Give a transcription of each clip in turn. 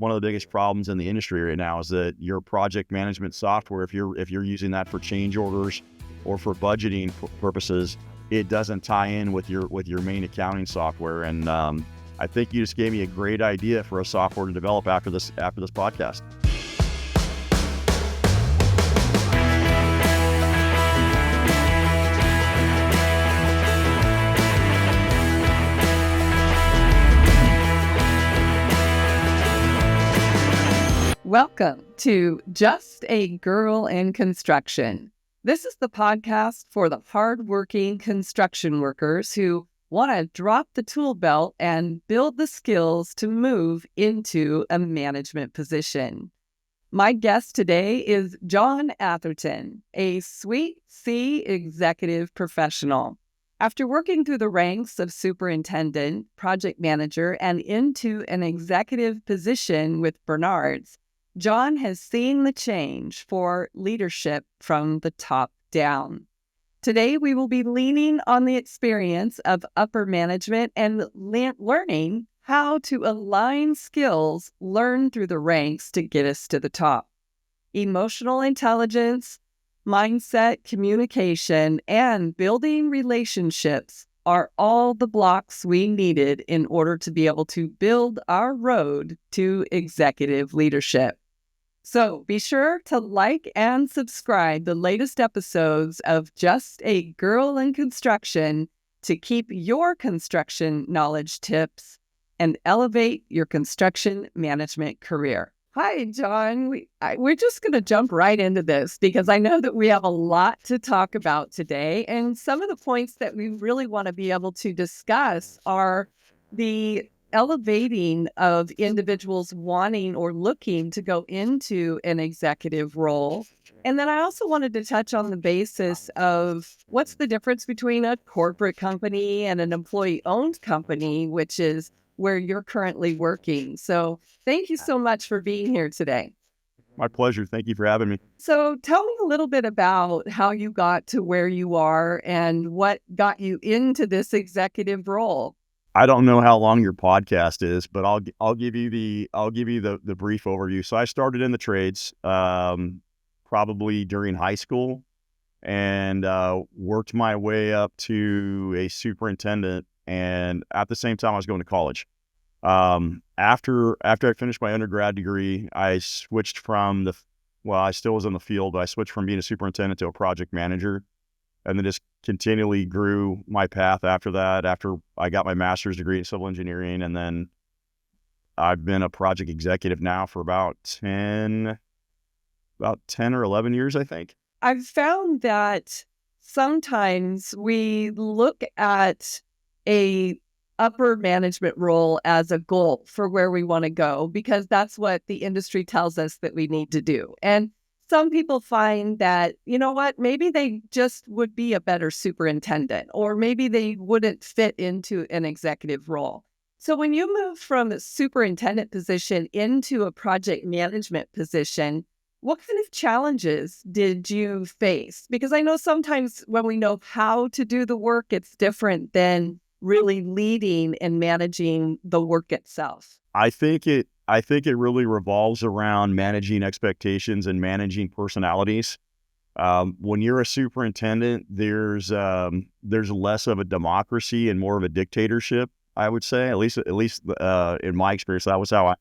one of the biggest problems in the industry right now is that your project management software, if you're using that for change orders or for budgeting purposes, it doesn't tie in with your main accounting software. And I think you just gave me a great idea for a software to develop after this podcast. Welcome to Just a Girl in Construction. This is the podcast for the hardworking construction workers who want to drop the tool belt and build the skills to move into a management position. My guest today is John Atherton, a Suite C executive professional. After working through the ranks of superintendent, project manager, and into an executive position with Bernard's, John has seen the change for leadership from the top down. Today, we will be leaning on the experience of upper management and learning how to align skills learned through the ranks to get us to the top. Emotional intelligence, mindset, communication, and building relationships are all the blocks we needed in order to be able to build our road to executive leadership. So be sure to like and subscribe the latest episodes of Just a Girl in Construction to keep your construction knowledge tips and elevate your construction management career. Hi, John. We're just going to jump right into this because I know that we have a lot to talk about today. And some of the points that we really want to be able to discuss are the elevating of individuals wanting or looking to go into an executive role. And then I also wanted to touch on the basis of what's the difference between a corporate company and an employee-owned company, which is where you're currently working. So thank you so much for being here today. My pleasure. Thank you for having me. So tell me a little bit about how you got to where you are and what got you into this executive role. I don't know how long your podcast is, but I'll give you the brief overview. So I started in the trades, probably during high school, and worked my way up to a superintendent. And at the same time, I was going to college. After I finished my undergrad degree, I switched from I still was in the field, but I switched from being a superintendent to a project manager. And then just continually grew my path after that, after I got my master's degree in civil engineering. And then I've been a project executive now for about 10 or 11 years, I think. I've found that sometimes we look at a upper management role as a goal for where we want to go, because that's what the industry tells us that we need to do. And some people find that, you know what, maybe they just would be a better superintendent, or maybe they wouldn't fit into an executive role. So when you move from a superintendent position into a project management position, what kind of challenges did you face? Because I know sometimes when we know how to do the work, it's different than really leading and managing the work itself. I think it really revolves around managing expectations and managing personalities. When you're a superintendent, there's less of a democracy and more of a dictatorship, I would say, at least in my experience. That was how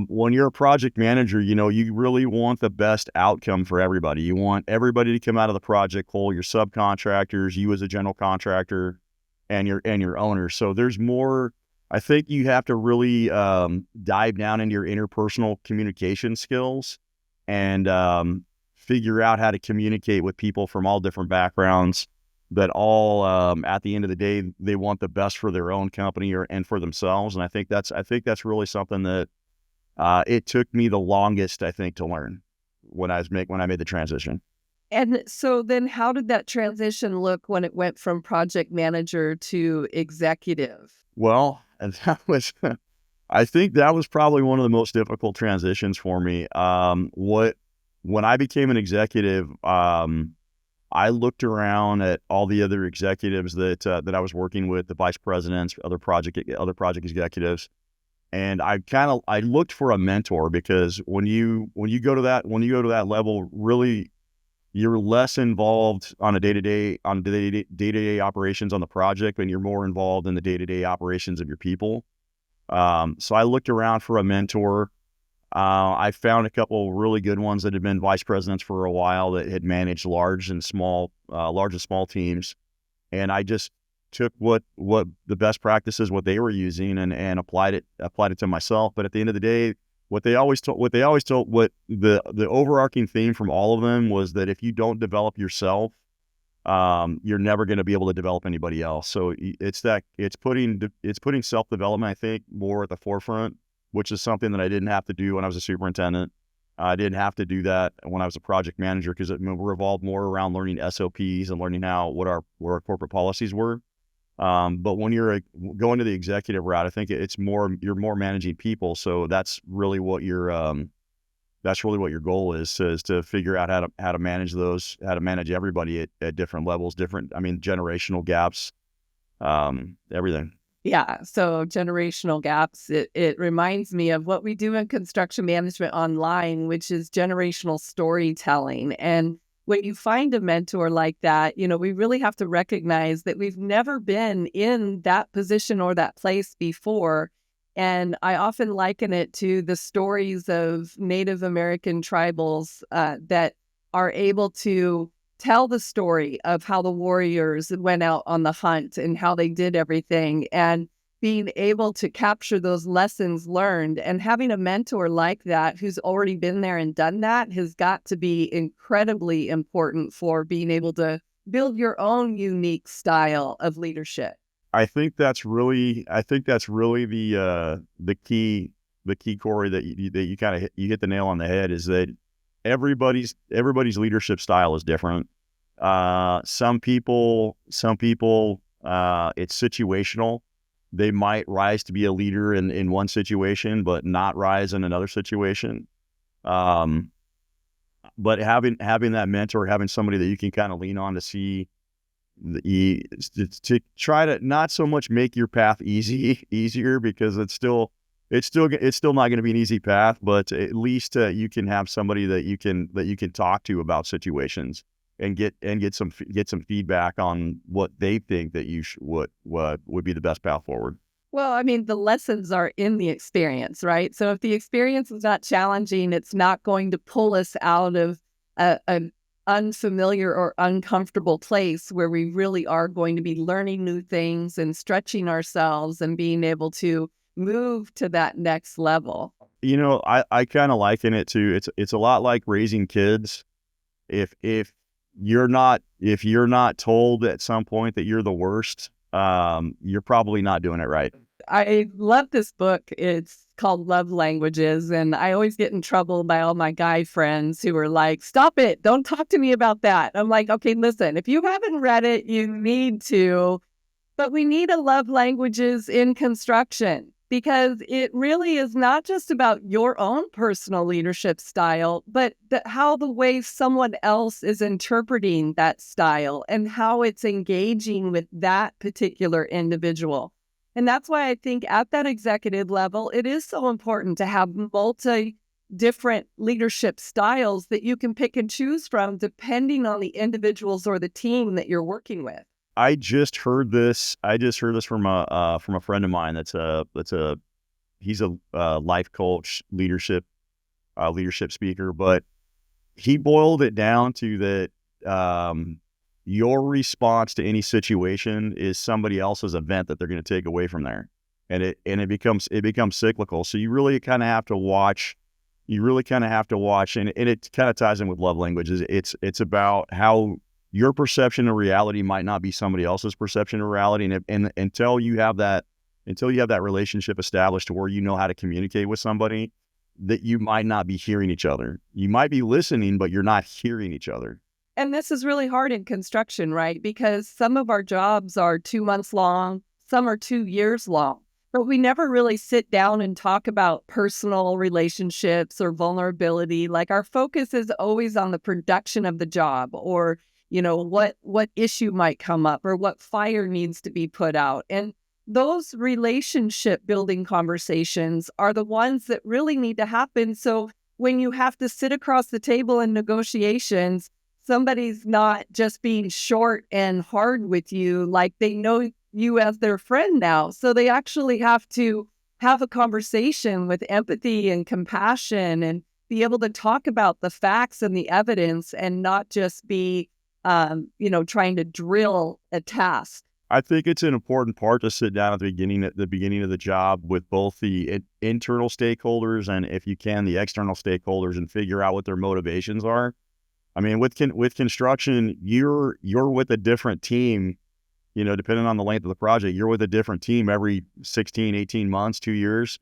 when you're a project manager, you really want the best outcome for everybody. You want everybody to come out of the project whole, your subcontractors, you as a general contractor, and your owner. So there's more. I think you have to really dive down into your interpersonal communication skills and figure out how to communicate with people from all different backgrounds that all, at the end of the day, they want the best for their own company and for themselves. And I think that's really something that it took me the longest, I think, to learn when I made the transition. And so then how did that transition look when it went from project manager to executive? Well, and I think that was probably one of the most difficult transitions for me. When I became an executive, I looked around at all the other executives that I was working with, the vice presidents, other project executives, And I looked for a mentor, because when you go to that level, really you're less involved on the day-to-day operations on the project, and you're more involved in the day-to-day operations of your people. So I looked around for a mentor. I found a couple of really good ones that had been vice presidents for a while, that had managed large and small teams. And I just took what the best practices, what they were using, and applied it to myself. But at the end of the day, what the overarching theme from all of them was that if you don't develop yourself, you're never going to be able to develop anybody else. So it's putting self-development, I think, more at the forefront, which is something that I didn't have to do when I was a superintendent. I didn't have to do that when I was a project manager, because it revolved more around learning SOPs and learning what our corporate policies were. But when you're going to the executive route, I think you're more managing people. So that's really what your goal is to figure out how to manage everybody at different levels, generational gaps, everything. Yeah. So generational gaps, it reminds me of what we do in construction management online, which is generational storytelling. And when you find a mentor like that, we really have to recognize that we've never been in that position or that place before. And I often liken it to the stories of Native American tribals that are able to tell the story of how the warriors went out on the hunt and how they did everything, and being able to capture those lessons learned. And having a mentor like that who's already been there and done that has got to be incredibly important for being able to build your own unique style of leadership. I think that's really the key, Cory, that you kind of hit the nail on the head, is that everybody's leadership style is different. Some people, it's situational. They might rise to be a leader in one situation, but not rise in another situation. But having that mentor, having somebody that you can kind of lean on to see, to try to not so much make your path easier, because it's still not going to be an easy path, but at least you can have somebody that you can talk to about situations, and get some feedback on what they think that what would be the best path forward. Well, I mean, the lessons are in the experience, right? So if the experience is not challenging, it's not going to pull us out of an unfamiliar or uncomfortable place where we really are going to be learning new things and stretching ourselves and being able to move to that next level. I kind of liken it to, it's a lot like raising kids. If you're not told at some point that you're the worst, you're probably not doing it right. I love this book. It's called Love Languages. And I always get in trouble by all my guy friends who are like, stop it. Don't talk to me about that. I'm like, okay, listen, if you haven't read it, you need to. But we need a love languages in construction, because it really is not just about your own personal leadership style, but how the way someone else is interpreting that style and how it's engaging with that particular individual. And that's why I think at that executive level, it is so important to have different leadership styles that you can pick and choose from depending on the individuals or the team that you're working with. I just heard this from a friend of mine. He's a life coach, leadership speaker, but he boiled it down to that your response to any situation is somebody else's event that they're going to take away from there, and it becomes cyclical. So you really kind of have to watch. And it kind of ties in with love languages. It's about how your perception of reality might not be somebody else's perception of reality, and until you have that relationship established to where you know how to communicate with somebody, that you might not be hearing each other. You might be listening, but you're not hearing each other. And this is really hard in construction, right? Because some of our jobs are 2 months long, some are 2 years long, but we never really sit down and talk about personal relationships or vulnerability. Like, our focus is always on the production of the job, or what issue might come up, or what fire needs to be put out. And those relationship building conversations are the ones that really need to happen. So when you have to sit across the table in negotiations, somebody's not just being short and hard with you, like they know you as their friend now. So they actually have to have a conversation with empathy and compassion and be able to talk about the facts and the evidence and not just be, trying to drill a task. I think it's an important part to sit down at the beginning of the job with both the internal stakeholders and, if you can, the external stakeholders, and figure out what their motivations are. I mean, with construction, you're with a different team, depending on the length of the project. You're with a different team every 16, 18 months, 2 years,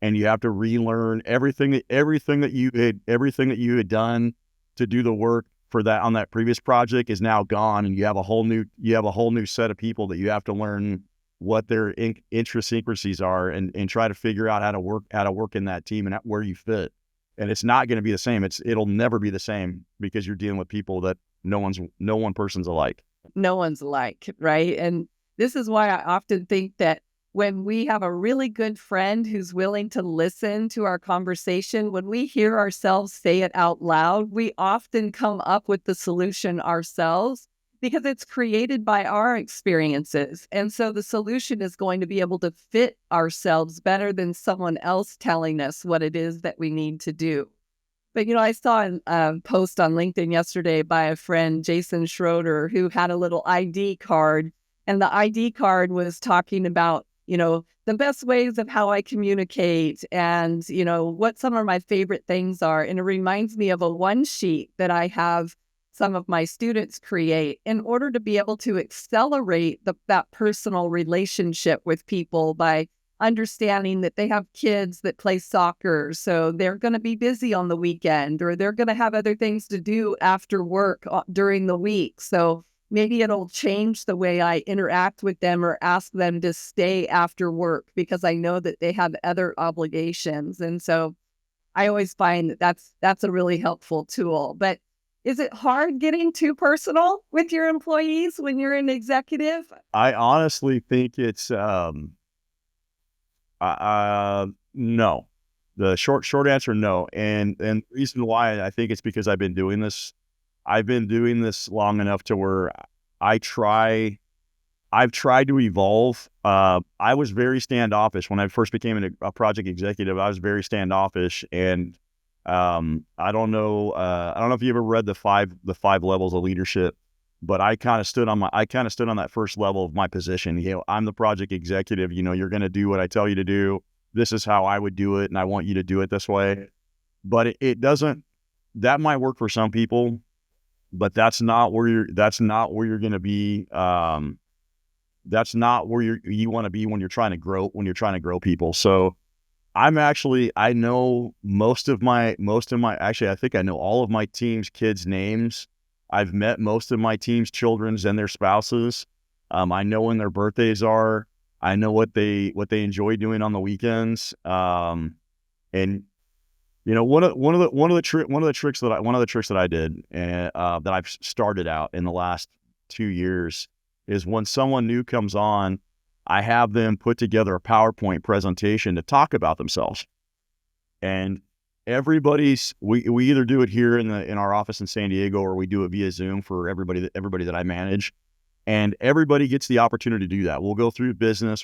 and you have to relearn everything that you had done to do the work for that on that previous project is now gone, and you have a whole new set of people that you have to learn what their idiosyncrasies are, and try to figure out how to work in that team and where you fit. And it's not going to be the same. It'll never be the same, because you're dealing with people that no one person's alike. No one's alike, right? And this is why I often think that when we have a really good friend who's willing to listen to our conversation, when we hear ourselves say it out loud, we often come up with the solution ourselves because it's created by our experiences. And so the solution is going to be able to fit ourselves better than someone else telling us what it is that we need to do. But, I saw a post on LinkedIn yesterday by a friend, Jason Schroeder, who had a little ID card. And the ID card was talking about, the best ways of how I communicate and, what some of my favorite things are. And it reminds me of a one sheet that I have some of my students create in order to be able to accelerate that personal relationship with people by understanding that they have kids that play soccer, so they're going to be busy on the weekend, or they're going to have other things to do after work during the week. So maybe it'll change the way I interact with them or ask them to stay after work because I know that they have other obligations. And so I always find that that's a really helpful tool. But is it hard getting too personal with your employees when you're an executive? I honestly think it's no. The short answer, no. And the reason why, I think it's because I've been doing this. I've been doing this long enough to where I've tried to evolve. I was very standoffish when I first became a project executive. I was very standoffish, and I don't know if you ever read the five levels of leadership, but I kind of stood on that first level of my position. I'm the project executive. You're going to do what I tell you to do. This is how I would do it, and I want you to do it this way. But it doesn't. That might work for some people, but that's not where you're going to be. That's not where you want to be when you're trying to grow people. So I know actually, I think I know all of my team's kids' names. I've met most of my team's children's and their spouses. I know when their birthdays are. I know what they enjoy doing on the weekends. And one of the tricks that I did, and that I've started out in the last 2 years, is when someone new comes on, I have them put together a PowerPoint presentation to talk about themselves. And we either do it here in our office in San Diego, or we do it via Zoom for everybody that I manage. And everybody gets the opportunity to do that. We'll go through the business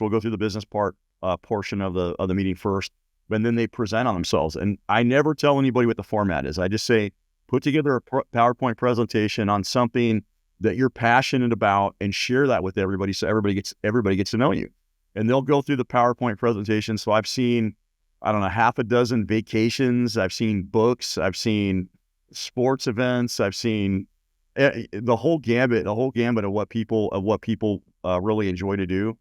portion of the meeting first, and then they present on themselves. And I never tell anybody what the format is. I just say, put together a PowerPoint presentation on something that you're passionate about and share that with everybody, so everybody gets to know you. And they'll go through the PowerPoint presentation. So I've seen, I don't know, half a dozen vacations. I've seen books. I've seen sports events. I've seen the whole gambit of what people really enjoy to do.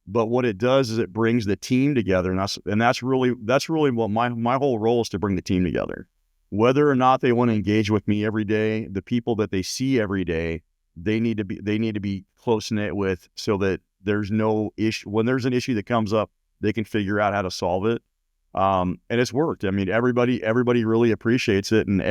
But what it does is it brings the team together, and that's really what my whole role is, to bring the team together. Whether or not they want to engage with me every day, the people that they see every day, they need to be close knit with, so that there's no issue. When there's an issue that comes up, they can figure out how to solve it. And it's worked. I mean, everybody really appreciates it. And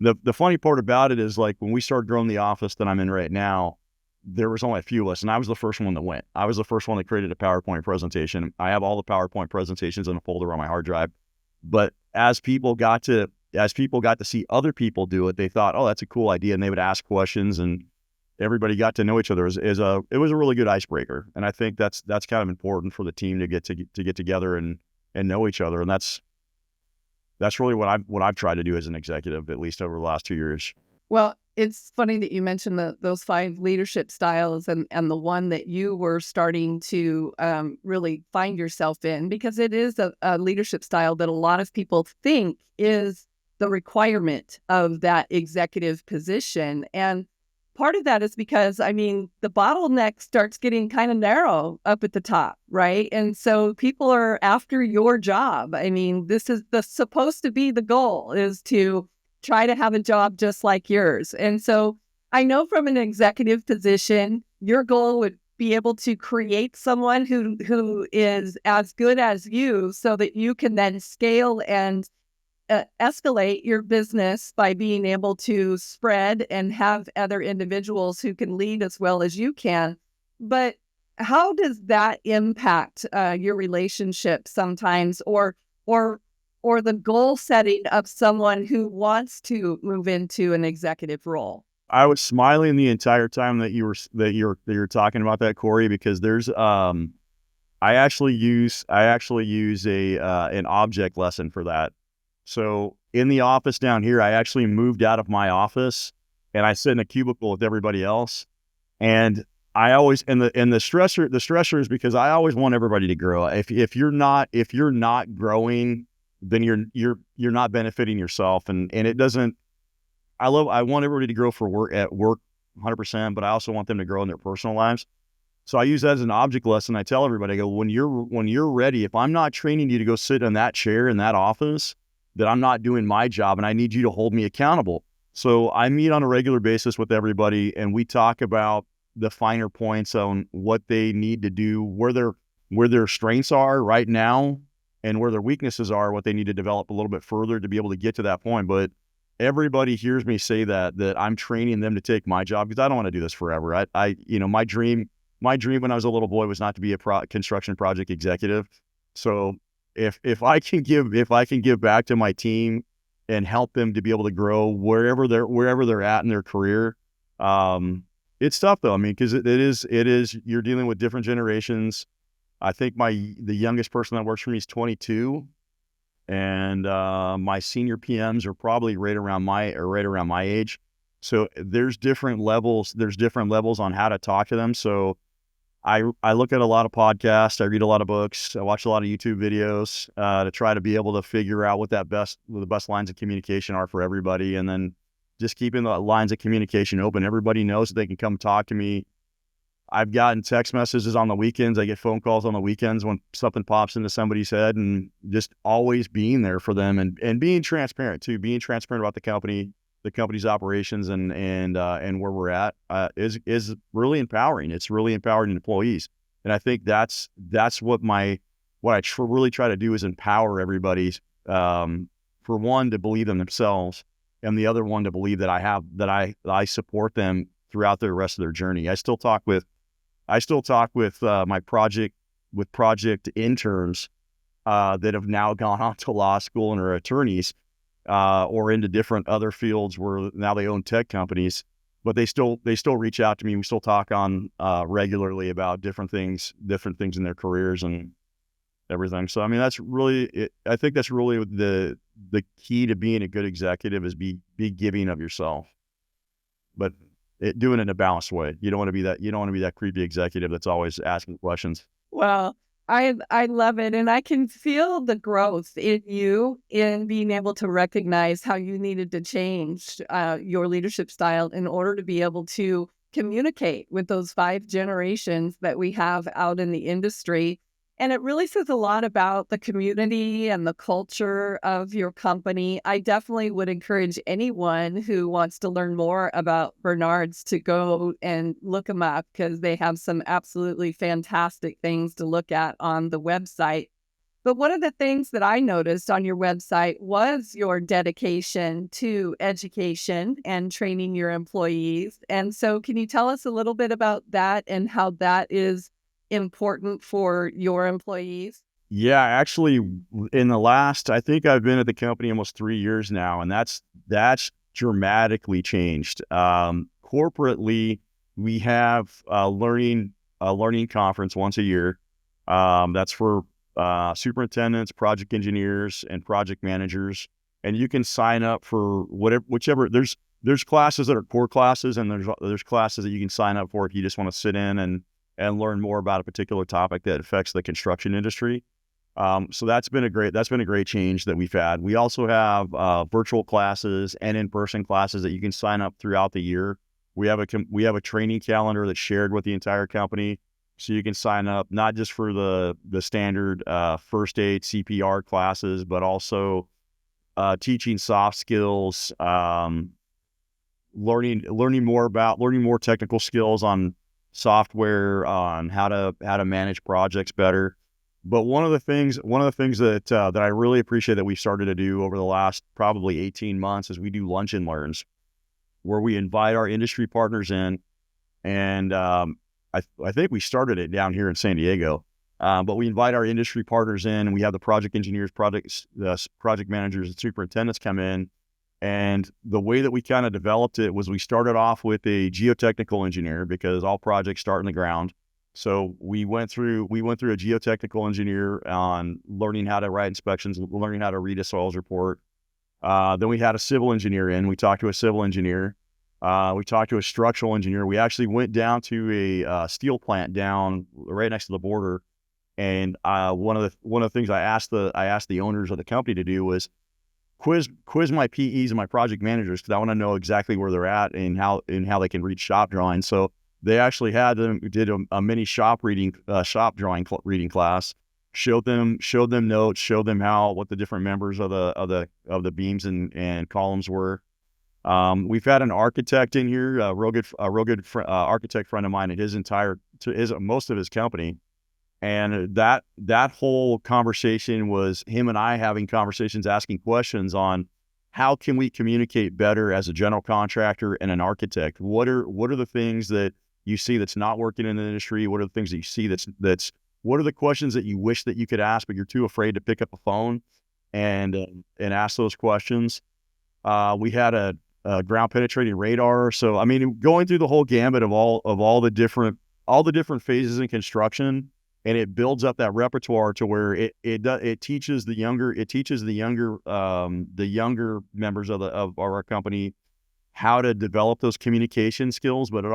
the funny part about it is, like, when we started growing the office that I'm in right now, there was only a few of us, and I was the first one that went. I was the first one that created a PowerPoint presentation. I have all the PowerPoint presentations in a folder on my hard drive. But as people got to see other people do it, they thought, oh, that's a cool idea, and they would ask questions, and everybody got to know each other. It was a really good icebreaker, and I think that's kind of important for the team to get together and know each other, and that's really what I've tried to do as an executive, at least over the last 2 years. Well, it's funny that you mentioned those 5 leadership styles and the one that you were starting to really find yourself in, because it is a leadership style that a lot of people think is the requirement of that executive position. And part of that is because, I mean, the bottleneck starts getting kind of narrow up at the top, right? And so people are after your job. I mean, this is supposed to be the goal, is to try to have a job just like yours. And so I know from an executive position, your goal would be able to create someone who is as good as you, so that you can then scale and escalate your business by being able to spread and have other individuals who can lead as well as you can. But how does that impact your relationship sometimes, or the goal setting of someone who wants to move into an executive role? I was smiling the entire time that you were talking about that, Cory, because there's I actually use a an object lesson for that. So in the office down here, I actually moved out of my office and I sit in a cubicle with everybody else. And I always, and the stressor is because I always want everybody to grow. If you're not growing, then you're not benefiting yourself. And it doesn't, I want everybody to grow at work 100%, but I also want them to grow in their personal lives. So I use that as an object lesson. I tell everybody, I go, when you're ready, if I'm not training you to go sit in that chair in that office, that I'm not doing my job, and I need you to hold me accountable. So I meet on a regular basis with everybody, and we talk about the finer points on what they need to do, where their strengths are right now, and where their weaknesses are, what they need to develop a little bit further to be able to get to that point. But everybody hears me say that I'm training them to take my job, because I don't want to do this forever. My dream when I was a little boy was not to be a construction project executive. So if I can give back to my team and help them to be able to grow wherever they're at in their career, it's tough though. I mean, because it is you're dealing with different generations. I think the youngest person that works for me is 22, and my senior PMs are probably right around my age. So there's different levels. There's different levels on how to talk to them. So I look at a lot of podcasts, I read a lot of books, I watch a lot of YouTube videos to try to be able to figure out what the best lines of communication are for everybody, and then just keeping the lines of communication open. Everybody knows that they can come talk to me. I've gotten text messages on the weekends. I get phone calls on the weekends when something pops into somebody's head, and just always being there for them, and being transparent too, being transparent about the company's operations and where we're at is really empowering. It's really empowering employees. And I think that's what really try to do is empower everybody, for one, to believe in themselves, and the other one to believe that I support them throughout the rest of their journey. I still talk with my project interns that have now gone on to law school and are attorneys, or into different other fields where now they own tech companies, but they still reach out to me. We still talk on regularly about different things in their careers and everything. So I mean, that's really it. I think that's really the key to being a good executive, is be giving of yourself, but doing it in a balanced way. You don't want to be that creepy executive that's always asking questions. Well, I love it. And I can feel the growth in you in being able to recognize how you needed to change your leadership style in order to be able to communicate with those 5 generations that we have out in the industry. And it really says a lot about the community and the culture of your company. I definitely would encourage anyone who wants to learn more about Bernard's to go and look them up, because they have some absolutely fantastic things to look at on the website. But one of the things that I noticed on your website was your dedication to education and training your employees. And so, can you tell us a little bit about that and how that is important for your employees? Yeah, actually, in the last, I think I've been at the company almost 3 years now, and that's dramatically changed. Corporately, we have a learning conference once a year. That's for superintendents, project engineers, and project managers, and you can sign up for whatever, whichever. There's classes that are core classes, and there's classes that you can sign up for if you just want to sit in and learn more about a particular topic that affects the construction industry. So that's been a great change that we've had. We also have virtual classes and in-person classes that you can sign up throughout the year. We have a training calendar that's shared with the entire company, so you can sign up not just for the standard first aid CPR classes, but also teaching soft skills, learning more technical skills on software, on how to manage projects better. But one of the things that I really appreciate that we've started to do over the last probably 18 months is we do lunch and learns, where we invite our industry partners in, and I think we started it down here in San Diego, but we invite our industry partners in, and we have the project engineers, project managers, and superintendents come in. And the way that we kind of developed it was we started off with a geotechnical engineer, because all projects start in the ground. So we went through a geotechnical engineer on learning how to write inspections, learning how to read a soils report. Then we had a civil engineer in. We talked to a civil engineer. We talked to a structural engineer. We actually went down to a steel plant down right next to the border. And one of the things I asked the owners of the company to do was quiz my PEs and my project managers, because I want to know exactly where they're at and how they can read shop drawings. So they actually did a mini shop drawing reading class, showed them notes, showed them what the different members of the beams and columns were. We've had an architect in here, a real good architect friend of mine, and most of his company. And that whole conversation was him and I having conversations, asking questions on how can we communicate better as a general contractor and an architect. What are the things that you see that's not working in the industry? What are the things that you see what are the questions that you wish that you could ask, but you're too afraid to pick up a phone and ask those questions? We had a ground penetrating radar. So I mean, going through the whole gambit of all the different phases in construction. And it builds up that repertoire to where it teaches the younger members of our company how to develop those communication skills. But it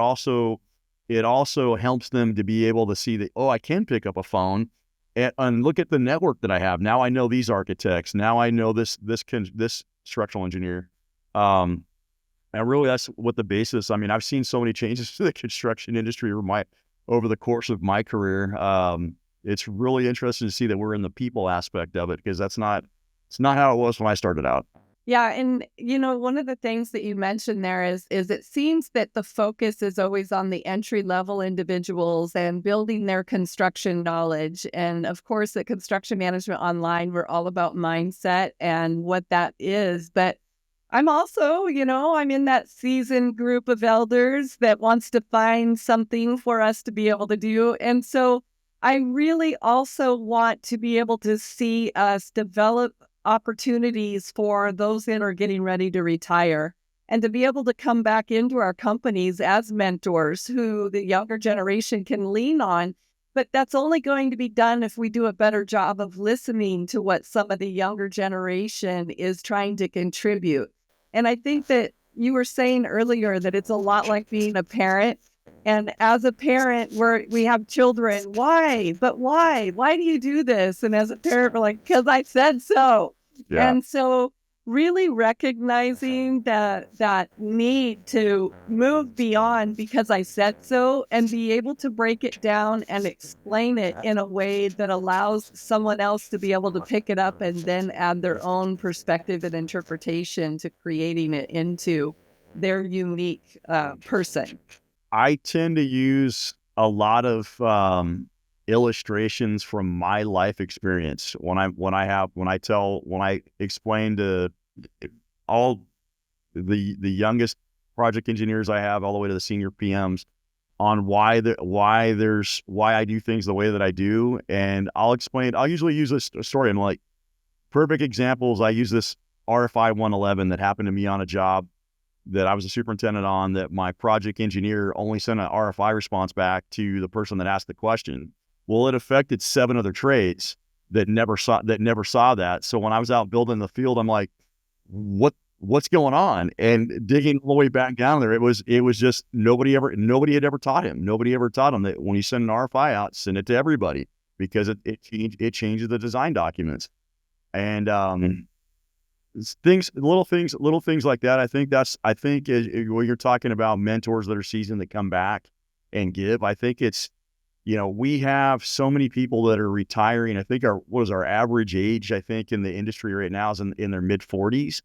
also helps them to be able to see that, oh, I can pick up a phone and look at the network that I have. Now I know these architects. Now I know this structural engineer. And really, that's what the basis. I mean, I've seen so many changes to the construction industry over the course of my career. It's really interesting to see that we're in the people aspect of it, because it's not how it was when I started out. Yeah. And, one of the things that you mentioned there is it seems that the focus is always on the entry level individuals and building their construction knowledge. And of course, at Construction Management Online, we're all about mindset and what that is. But I'm also, I'm in that seasoned group of elders that wants to find something for us to be able to do. And so I really also want to be able to see us develop opportunities for those that are getting ready to retire, and to be able to come back into our companies as mentors who the younger generation can lean on. But that's only going to be done if we do a better job of listening to what some of the younger generation is trying to contribute. And I think that you were saying earlier that it's a lot like being a parent. And as a parent, we have children. Why? But why? Why do you do this? And as a parent, we're like, because I said so. Yeah. And so really recognizing that need to move beyond because I said so, and be able to break it down and explain it in a way that allows someone else to be able to pick it up and then add their own perspective and interpretation to creating it into their unique person. I tend to use a lot of illustrations from my life experience when I explain to all the youngest project engineers I have all the way to the senior PMs on why I do things the way that I do. And I'll usually use a story. I'm like, perfect examples. I use this RFI 111 that happened to me on a job that I was a superintendent on, that my project engineer only sent an RFI response back to the person that asked the question. Well, it affected 7 other trades that never saw that. So when I was out building the field, I'm like, what's going on? And digging all the way back down there, it was just nobody had ever taught him. Nobody ever taught him that when you send an RFI out, send it to everybody, because it changes the design documents. And little things like that. I think when you're talking about mentors that are seasoned that come back and give, I think it's, we have so many people that are retiring. I think our average age, I think, in the industry right now is in their mid 40s.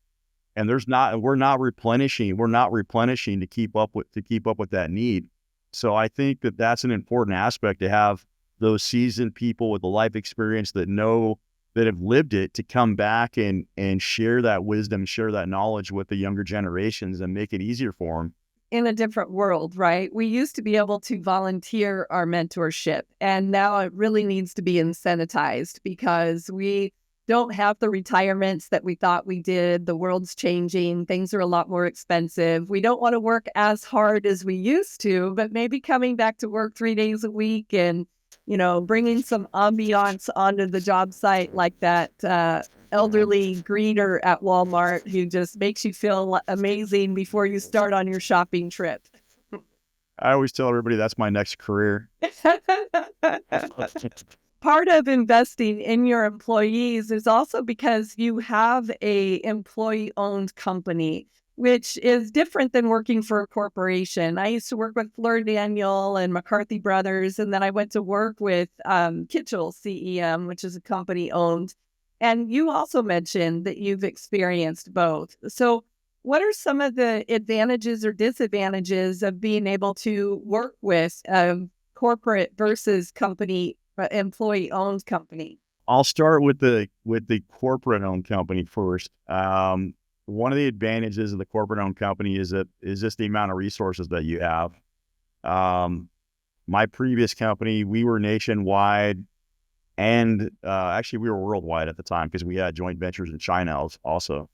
And we're not replenishing to keep up with that need. So I think that's an important aspect, to have those seasoned people with the life experience that have lived it, to come back and share that wisdom, share that knowledge with the younger generations, and make it easier for them. In a different world, right? We used to be able to volunteer our mentorship, and now it really needs to be incentivized, because we don't have the retirements that we thought we did. The world's changing. Things are a lot more expensive. We don't want to work as hard as we used to, but maybe coming back to work 3 days a week and, bringing some ambiance onto the job site, like that elderly greeter at Walmart who just makes you feel amazing before you start on your shopping trip. I always tell everybody that's my next career. Part of investing in your employees is also because you have a employee-owned company, which is different than working for a corporation. I used to work with Fleur Daniel and McCarthy Brothers, and then I went to work with Kitchell CEM, which is a company owned. And you also mentioned that you've experienced both. So what are some of the advantages or disadvantages of being able to work with corporate versus employee-owned company? I'll start with the corporate-owned company first. One of the advantages of the corporate-owned company is just the amount of resources that you have. My previous company, we were nationwide, and actually we were worldwide at the time, because we had joint ventures in China also.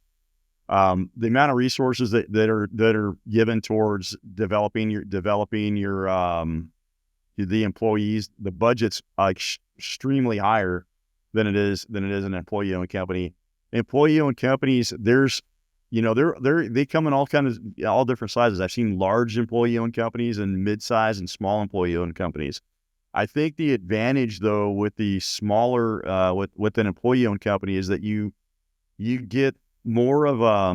The amount of resources that are given towards developing your the employees, the budget's extremely higher than it is an employee-owned company. Employee-owned companies, they come in all different sizes. I've seen large employee-owned companies and mid-size and small employee-owned companies. I think the advantage, though, with the smaller with an employee-owned company is that you get more of I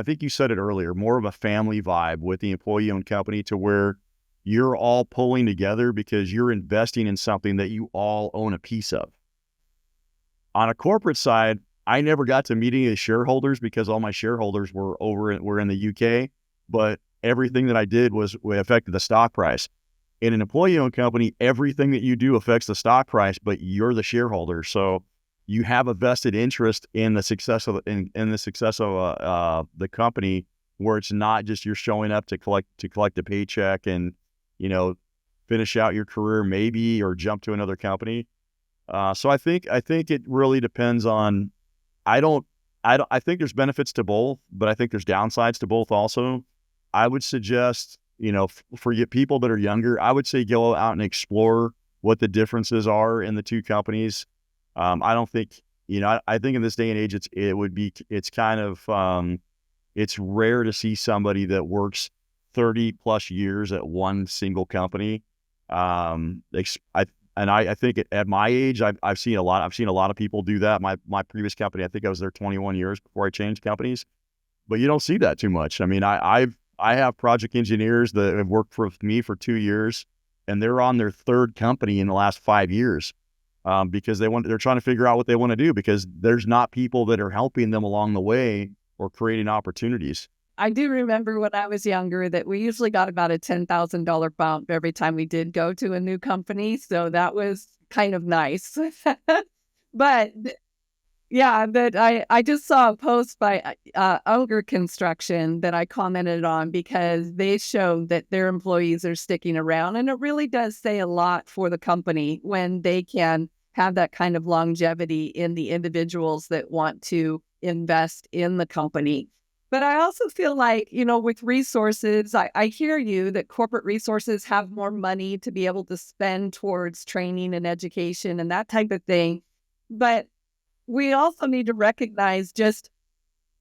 think you said it earlier, more of a family vibe with the employee-owned company, to where you're all pulling together because you're investing in something that you all own a piece of. On a corporate side, I never got to meet any of the shareholders, because all my shareholders were in the UK, but everything that I did affected the stock price. In an employee-owned company, everything that you do affects the stock price, but you're the shareholder. So you have a vested interest in the success of the company, where it's not just you're showing up to collect a paycheck and, finish out your career maybe, or jump to another company. So I think it really depends on, I think there's benefits to both, but I think there's downsides to both also. I would suggest, for people that are younger, I would say go out and explore what the differences are in the two companies. I don't think, I think in this day and age, it's rare to see somebody that works 30 plus years at one single company. I think at my age, I've seen a lot of people do that. My previous company, I think I was there 21 years before I changed companies, but you don't see that too much. I mean, I have project engineers that have worked for me for 2 years, and they're on their third company in the last 5 years, because they're trying to figure out what they want to do, because there's not people that are helping them along the way or creating opportunities. I do remember when I was younger that we usually got about a $10,000 bump every time we did go to a new company. So that was kind of nice. But yeah, but I just saw a post by Unger Construction that I commented on because they showed that their employees are sticking around. And it really does say a lot for the company when they can have that kind of longevity in the individuals that want to invest in the company. But I also feel like, with resources, I hear you that corporate resources have more money to be able to spend towards training and education and that type of thing. But we also need to recognize just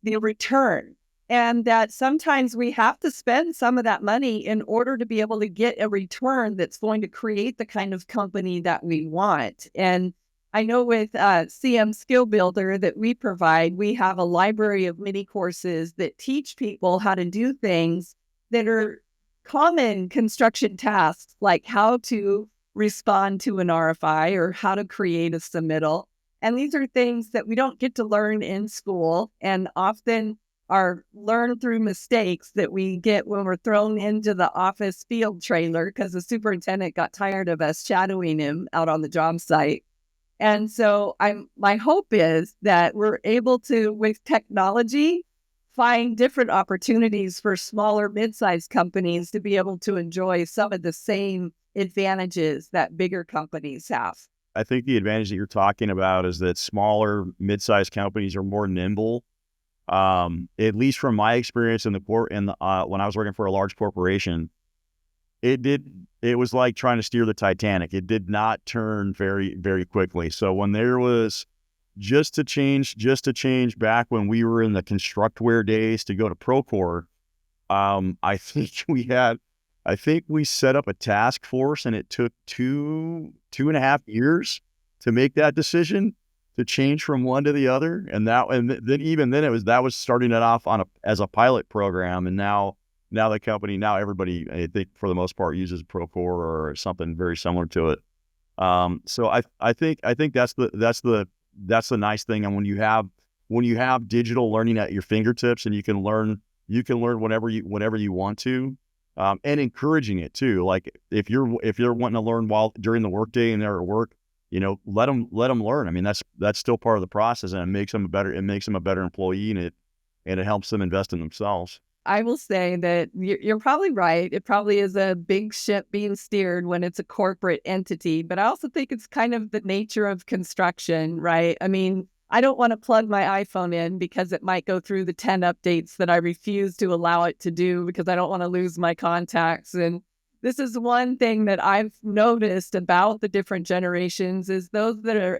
the return, and that sometimes we have to spend some of that money in order to be able to get a return that's going to create the kind of company that we want. And I know with CM Skill Builder that we provide, we have a library of mini courses that teach people how to do things that are common construction tasks, like how to respond to an RFI or how to create a submittal. And these are things that we don't get to learn in school and often are learned through mistakes that we get when we're thrown into the office field trailer because the superintendent got tired of us shadowing him out on the job site. And so my hope is that we're able to, with technology, find different opportunities for smaller, mid-sized companies to be able to enjoy some of the same advantages that bigger companies have. I think the advantage that you're talking about is that smaller, mid-sized companies are more nimble. At least from my experience when I was working for a large corporation, it was like trying to steer the Titanic. It did not turn very, very quickly. So when there was just to change back when we were in the Constructware days to go to Procore, I think we set up a task force and it took 2.5 years to make that decision to change from one to the other. And then that was starting it off as a pilot program. And now the company, everybody, I think for the most part, uses Procore or something very similar to it. So I think that's the nice thing. And when you have digital learning at your fingertips and you can learn whatever you want to, and encouraging it too. Like if you're wanting to learn during the workday and they're at work, let them learn. I mean, that's still part of the process, and it makes them a better employee, and it helps them invest in themselves. I will say that you're probably right. It probably is a big ship being steered when it's a corporate entity, but I also think it's kind of the nature of construction, right? I mean, I don't want to plug my iPhone in because it might go through the 10 updates that I refuse to allow it to do because I don't want to lose my contacts. And this is one thing that I've noticed about the different generations is those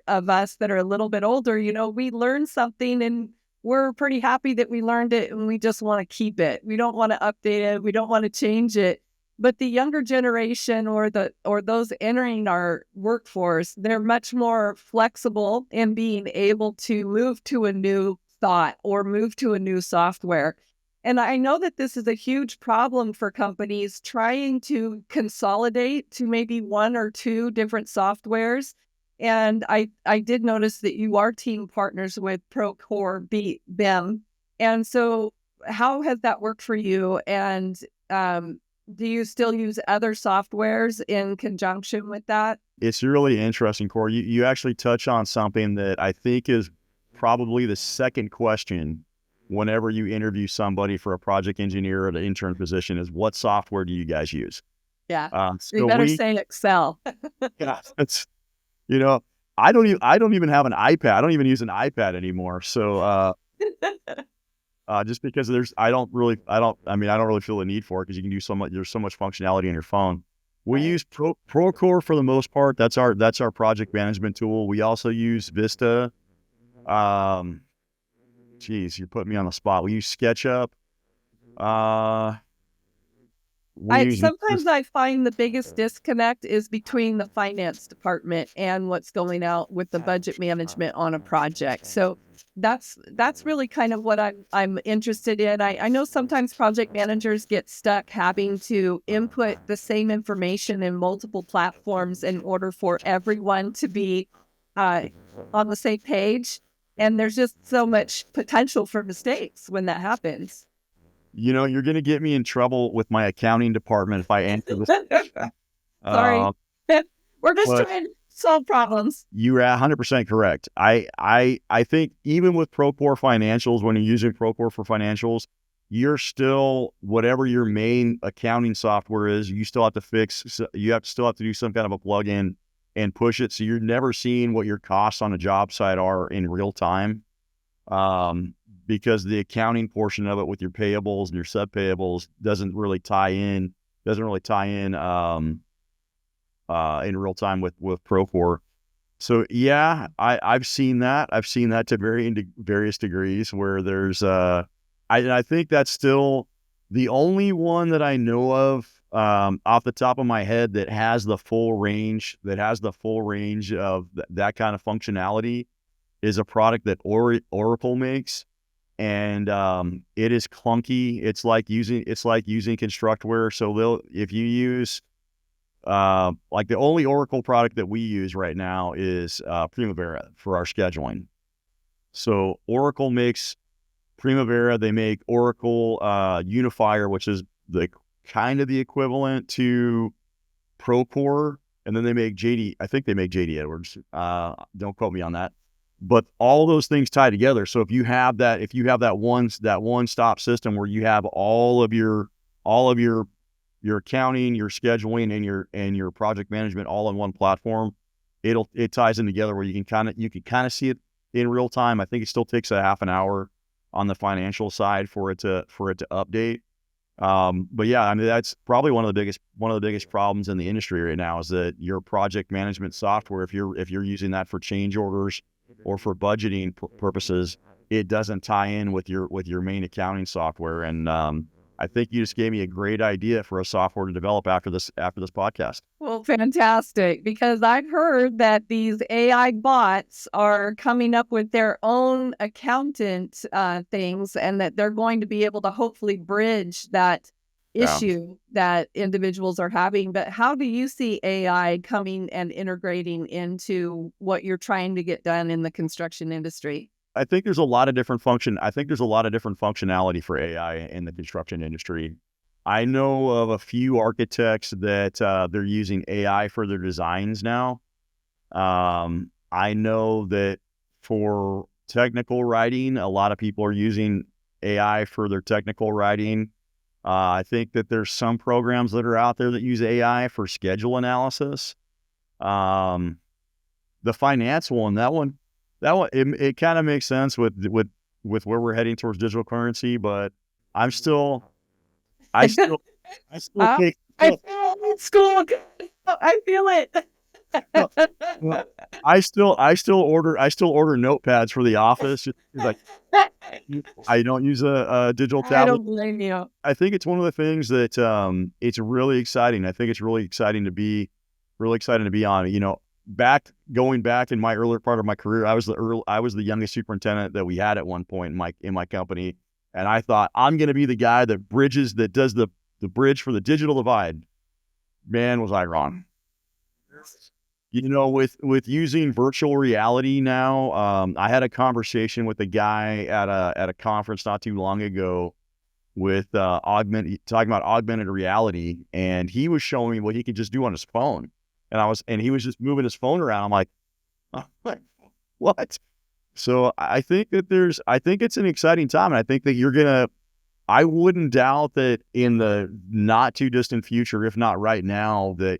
of us that are a little bit older, we learn something and we're pretty happy that we learned it and we just want to keep it. We don't want to update it. We don't want to change it. But the younger generation or those entering our workforce, they're much more flexible in being able to move to a new thought or move to a new software. And I know that this is a huge problem for companies trying to consolidate to maybe one or two different softwares. And I did notice that you are team partners with Procore BIM. And so how has that worked for you? And do you still use other softwares in conjunction with that? It's really interesting, Cory. You actually touch on something that I think is probably the second question whenever you interview somebody for a project engineer or an intern position is, what software do you guys use? Yeah, you better say Excel. Yeah, it's, I don't even have an iPad. I don't even use an iPad anymore. So, just because I don't really feel the need for it because you can do so much. There's so much functionality on your phone. We use Procore for the most part. That's our project management tool. We also use Vista. You're putting me on the spot. We use SketchUp. Sometimes I find the biggest disconnect is between the finance department and what's going out with the budget management on a project. So that's really kind of what I'm interested in. I know sometimes project managers get stuck having to input the same information in multiple platforms in order for everyone to be on the same page. And there's just so much potential for mistakes when that happens. You're going to get me in trouble with my accounting department if I answer this. Sorry. Uh, We're just but trying to solve problems. you're 100% correct. I think even with Procore financials, when you're using Procore for financials, you're still, whatever your main accounting software is, you still have to fix, still have to do some kind of a plugin and push it. So you're never seeing what your costs on a job site are in real time. Because the accounting portion of it with your payables and your sub payables doesn't really tie in in real time with Procore. So yeah, I've seen that. I've seen that to various degrees where there's I think that's still the only one that I know of off the top of my head that has the full range of that kind of functionality is a product that Oracle makes. And it is clunky. It's like using Constructware. So if you use like the only Oracle product that we use right now is Primavera for our scheduling. So Oracle makes Primavera. They make Oracle Unifier, which is the kind of the equivalent to Procore, and then they make JD. I think they make JD Edwards. Don't quote me on that. But all those things tie together. So if you have that one stop system where you have all of your accounting, your scheduling, and your project management all in one platform, it ties in together where you can kind of see it in real time. I think it still takes a half an hour on the financial side for it to update. But yeah, I mean, that's probably one of the biggest problems in the industry right now is that your project management software, if you're using that for change orders or for budgeting purposes, it doesn't tie in with your main accounting software. And I think you just gave me a great idea for a software to develop after this podcast. Well, fantastic, because I've heard that these AI bots are coming up with their own accountant things, and that they're going to be able to hopefully bridge that issue that individuals are having. But how do you see AI coming and integrating into what you're trying to get done in the construction industry? I think there's a lot of different functionality for AI in the construction industry. I know of a few architects that they're using AI for their designs now. I know that for technical writing, a lot of people are using AI for their technical writing. I think that there's some programs that are out there that use AI for schedule analysis. The finance one, it kind of makes sense with where we're heading towards digital currency, but I still I take. feel old school. I feel it. I still order notepads for the office. Like I don't use a digital I tablet. don't blame you. I think it's one of the things that it's really exciting. I think it's really exciting to be on. Going back in my earlier part of my career, I was the youngest superintendent that we had at one point in my company, and I thought I'm going to be the guy that does the bridge for the digital divide. Man, was I wrong. With using virtual reality now, I had a conversation with a guy at a conference not too long ago with talking about augmented reality, and he was showing me what he could just do on his phone, and he was just moving his phone around. I'm like, oh, what? So I think it's an exciting time, and I think that I wouldn't doubt that in the not too distant future, if not right now, that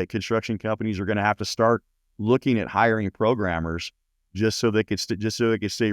construction companies are going to have to start looking at hiring programmers just so they could stay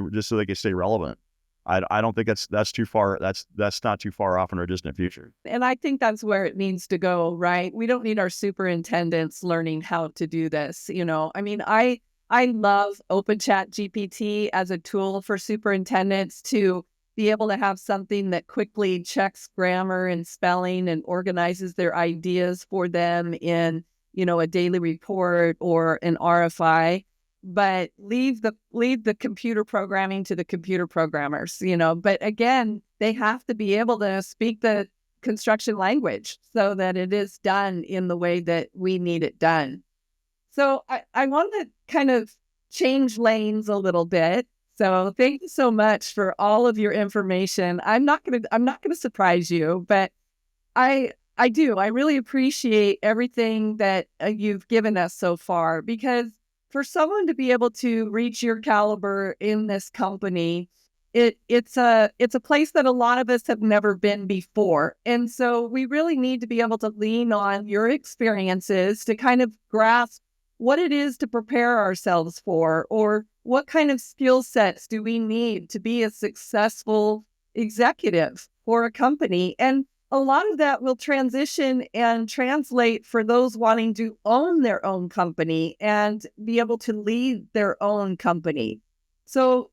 relevant. I don't think that's too far. That's not too far off in our distant future. And I think that's where it needs to go, right? We don't need our superintendents learning how to do this. I mean, I love OpenChat GPT as a tool for superintendents to be able to have something that quickly checks grammar and spelling and organizes their ideas for them in, a daily report or an RFI. But leave the computer programming to the computer programmers, But again, they have to be able to speak the construction language so that it is done in the way that we need it done. So I want to kind of change lanes a little bit. So thank you so much for all of your information. I'm not gonna surprise you, but I do. I really appreciate everything that you've given us so far, because for someone to be able to reach your caliber in this company, it's a place that a lot of us have never been before. And so we really need to be able to lean on your experiences to kind of grasp what it is to prepare ourselves for, or what kind of skill sets do we need to be a successful executive for a company. And a lot of that will transition and translate for those wanting to own their own company and be able to lead their own company. So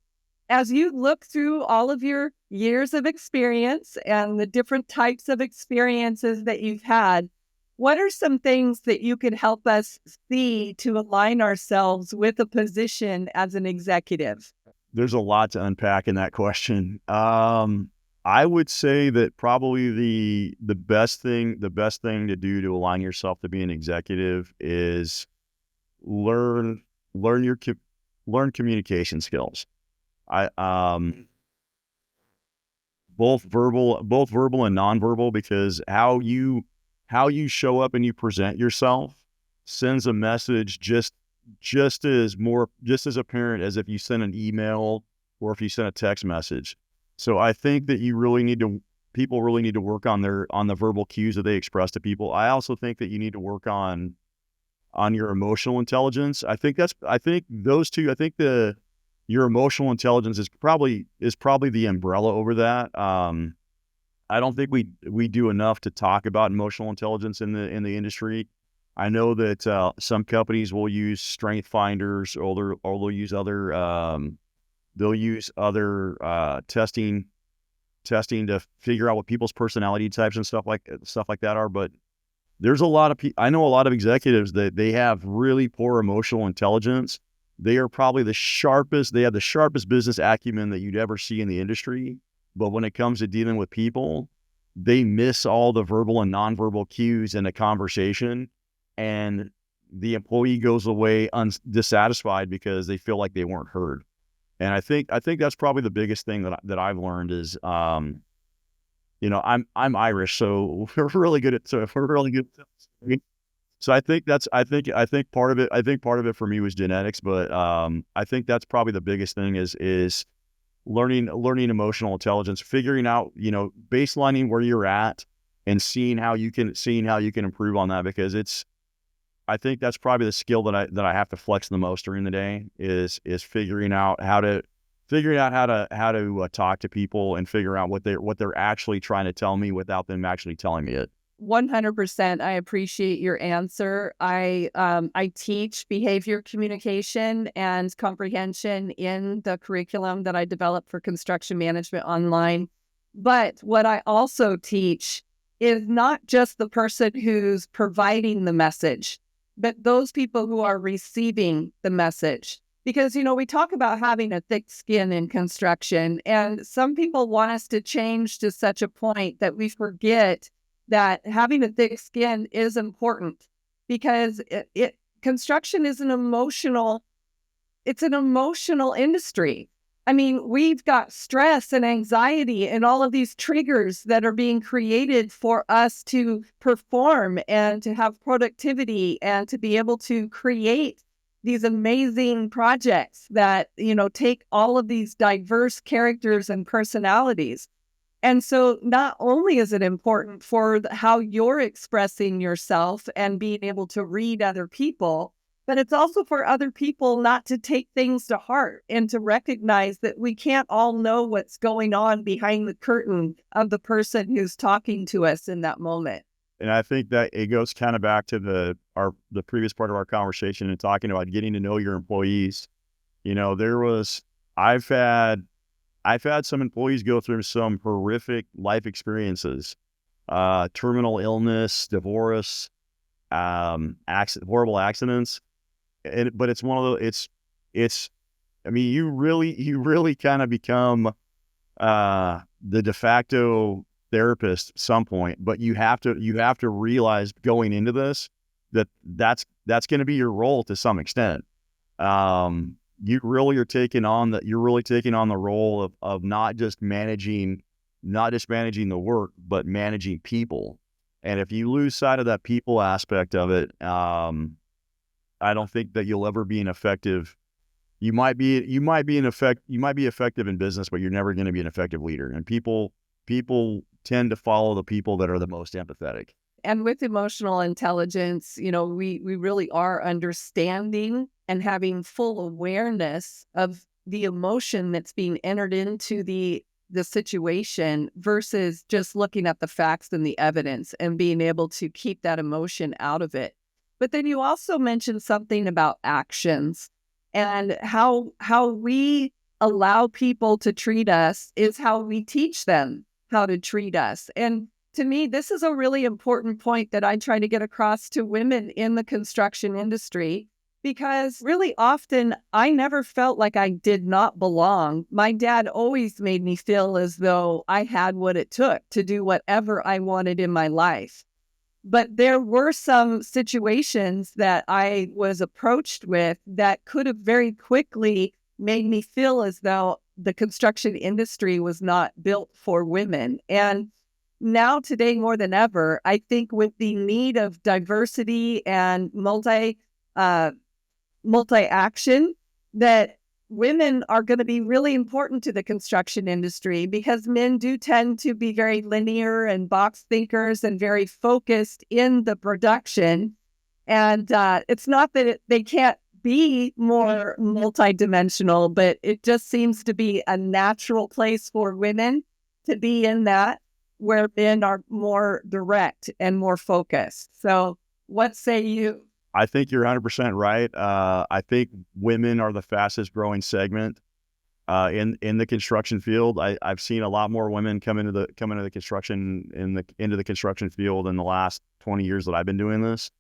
as you look through all of your years of experience and the different types of experiences that you've had, what are some things that you could help us see to align ourselves with a position as an executive? There's a lot to unpack in that question. I would say that probably the best thing to do to align yourself to be an executive is learn learn your co- learn communication skills. I both verbal and nonverbal, because how you show up and you present yourself sends a message just as apparent as if you send an email or if you send a text message. So I think that people really need to work on the verbal cues that they express to people. I also think that you need to work on your emotional intelligence. I think those two, I think your emotional intelligence is probably the umbrella over that. I don't think we do enough to talk about emotional intelligence in the industry. I know that some companies will use strength finders, or they'll use other testing to figure out what people's personality types and stuff like that are. But there's a lot of I know a lot of executives that they have really poor emotional intelligence. They are probably they have the sharpest business acumen that you'd ever see in the industry. But when it comes to dealing with people, they miss all the verbal and nonverbal cues in a conversation, and the employee goes away dissatisfied because they feel like they weren't heard. And I think that's probably the biggest thing that I've learned is, I'm Irish, so we're really good at. So I think part of it for me was genetics, but I think that's probably the biggest thing is learning emotional intelligence, figuring out, baselining where you're at and seeing how you can improve on that, because I think that's probably the skill that I have to flex the most during the day is figuring out how to talk to people and figure out what they're actually trying to tell me without them actually telling me it. 100%. I appreciate your answer. I teach behavior communication and comprehension in the curriculum that I developed for construction management online. But what I also teach is not just the person who's providing the message, but those people who are receiving the message. Because, we talk about having a thick skin in construction, and some people want us to change to such a point that we forget that having a thick skin is important, because construction is it's an emotional industry. I mean, we've got stress and anxiety and all of these triggers that are being created for us to perform and to have productivity and to be able to create these amazing projects that, take all of these diverse characters and personalities. And so not only is it important for how you're expressing yourself and being able to read other people, but it's also for other people not to take things to heart and to recognize that we can't all know what's going on behind the curtain of the person who's talking to us in that moment. And I think that it goes kind of back to the previous part of our conversation and talking about getting to know your employees. I've had some employees go through some horrific life experiences, terminal illness, divorce, horrible accidents. But it's one of those, I mean, you really kind of become, the de facto therapist at some point, but you have to realize going into this, that's going to be your role to some extent. you really are taking on the role of not just managing the work, but managing people. And if you lose sight of that people aspect of it, I don't think that you'll ever be an effective. You might be effective in business, but you're never going to be an effective leader. And people tend to follow the people that are the most empathetic. And with emotional intelligence, we really are understanding and having full awareness of the emotion that's being entered into the situation versus just looking at the facts and the evidence and being able to keep that emotion out of it. But then you also mentioned something about actions and how we allow people to treat us is how we teach them how to treat us. And to me, this is a really important point that I try to get across to women in the construction industry, because really often I never felt like I did not belong. My dad always made me feel as though I had what it took to do whatever I wanted in my life. But there were some situations that I was approached with that could have very quickly made me feel as though the construction industry was not built for women. And now today more than ever, I think with the need of diversity and multi-action, that women are going to be really important to the construction industry, because men do tend to be very linear and box thinkers and very focused in the production. And it's not that they can't be more multidimensional, but it just seems to be a natural place for women to be in that, where men are more direct and more focused. So what say you? I think you're 100% right. I think women are the fastest growing segment in the construction field. I've seen a lot more women come into the construction into the construction field in the last 20 years that I've been doing this.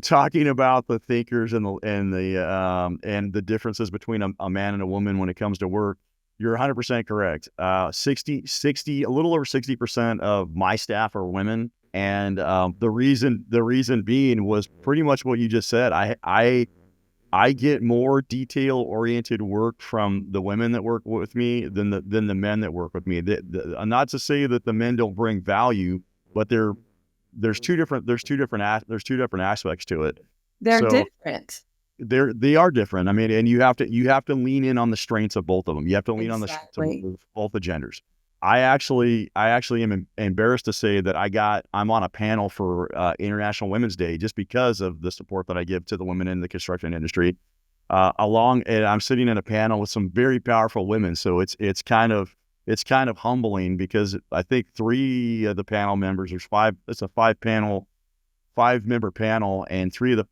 Talking about the thinkers and the differences between a man and a woman when it comes to work, you're 100% correct. 60, a little over 60% of my staff are women. And the reason being was pretty much what you just said. I get more detail oriented work from the women that work with me than the men that work with me. Not to say that the men don't bring value, but there's two different aspects to it. They're different. They are different. I mean, and you have to lean in on the strengths of both of them. You have to lean on the strengths of both the genders. I actually am embarrassed to say that I'm on a panel for International Women's Day just because of the support that I give to the women in the construction industry. And I'm sitting in a panel with some very powerful women, so it's kind of humbling, because I think 3 of the panel members, there's 5. It's a 5-member panel, and three of the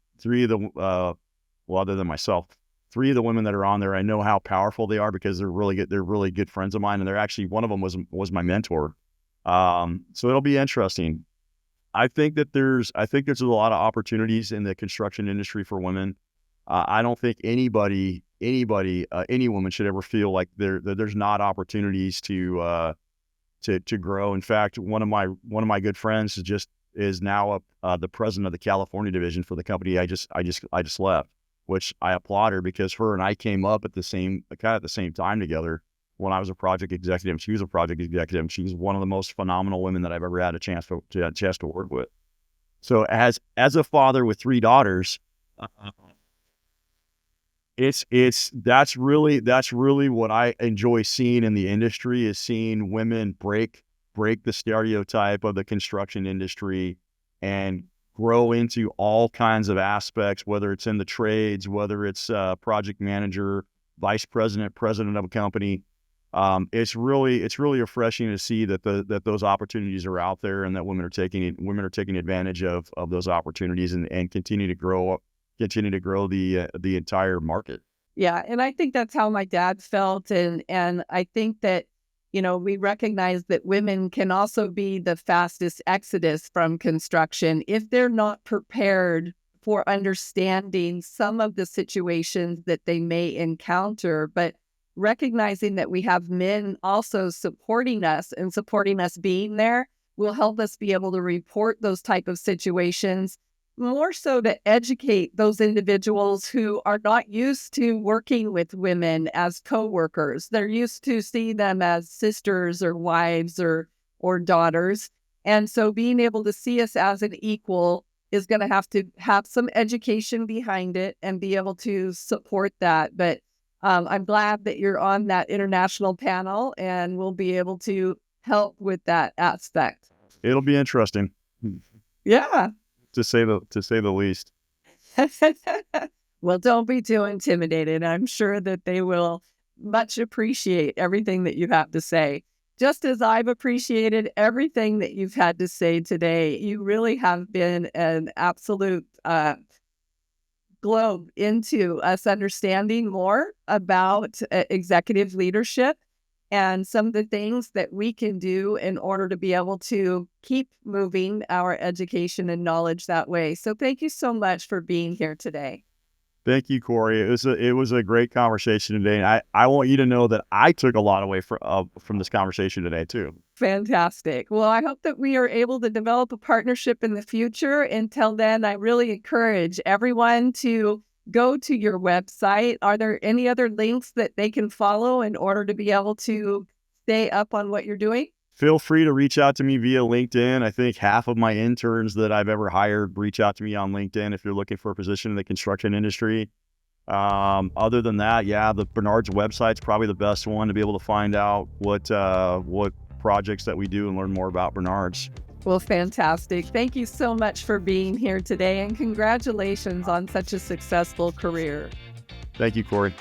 other than myself, 3 of the women that are on there, I know how powerful they are because they're really good. They're really good friends of mine, and they're actually, one of them was my mentor. So it'll be interesting. I think there's a lot of opportunities in the construction industry for women. I don't think any woman should ever feel like there's not opportunities to grow. In fact, one of my good friends is now the president of the California division for the company I just left, which I applaud her, because her and I came up at the same time together when I was a project executive and she was a project executive. And she was one of the most phenomenal women that I've ever had a chance to work with. So as a father with 3 daughters, that's really what I enjoy seeing in the industry, is seeing women break the stereotype of the construction industry and grow into all kinds of aspects, whether it's in the trades, whether it's project manager, vice president, president of a company. It's really refreshing to see that those opportunities are out there, and that women are taking advantage of those opportunities and continue to grow the entire market. Yeah, and I think that's how my dad felt, and I think that we recognize that women can also be the fastest exodus from construction if they're not prepared for understanding some of the situations that they may encounter, but recognizing that we have men also supporting us and supporting us being there will help us be able to report those type of situations more so to educate those individuals who are not used to working with women as coworkers. They're used to seeing them as sisters or wives or daughters. And so being able to see us as an equal is going to have some education behind it and be able to support that. But I'm glad that you're on that international panel and we'll be able to help with that aspect. It'll be interesting, Yeah. to say the least. Well, don't be too intimidated. I'm sure that they will much appreciate everything that you have to say. Just as I've appreciated everything that you've had to say today, you really have been an absolute globe into us understanding more about executive leadership and some of the things that we can do in order to be able to keep moving our education and knowledge that way. So thank you so much for being here today. Thank you, Cory. It was a great conversation today, and I want you to know that I took a lot away from this conversation today too. Fantastic. Well, I hope that we are able to develop a partnership in the future. Until then, I really encourage everyone to go to your website. Are there any other links that they can follow in order to be able to stay up on what you're doing? Feel free to reach out to me via LinkedIn. I think half of my interns that I've ever hired reach out to me on LinkedIn if you're looking for a position in the construction industry. Other than that, yeah, the Bernard's website's probably the best one to be able to find out what projects that we do and learn more about Bernard's. Well, fantastic. Thank you so much for being here today, and congratulations on such a successful career. Thank you, Cory.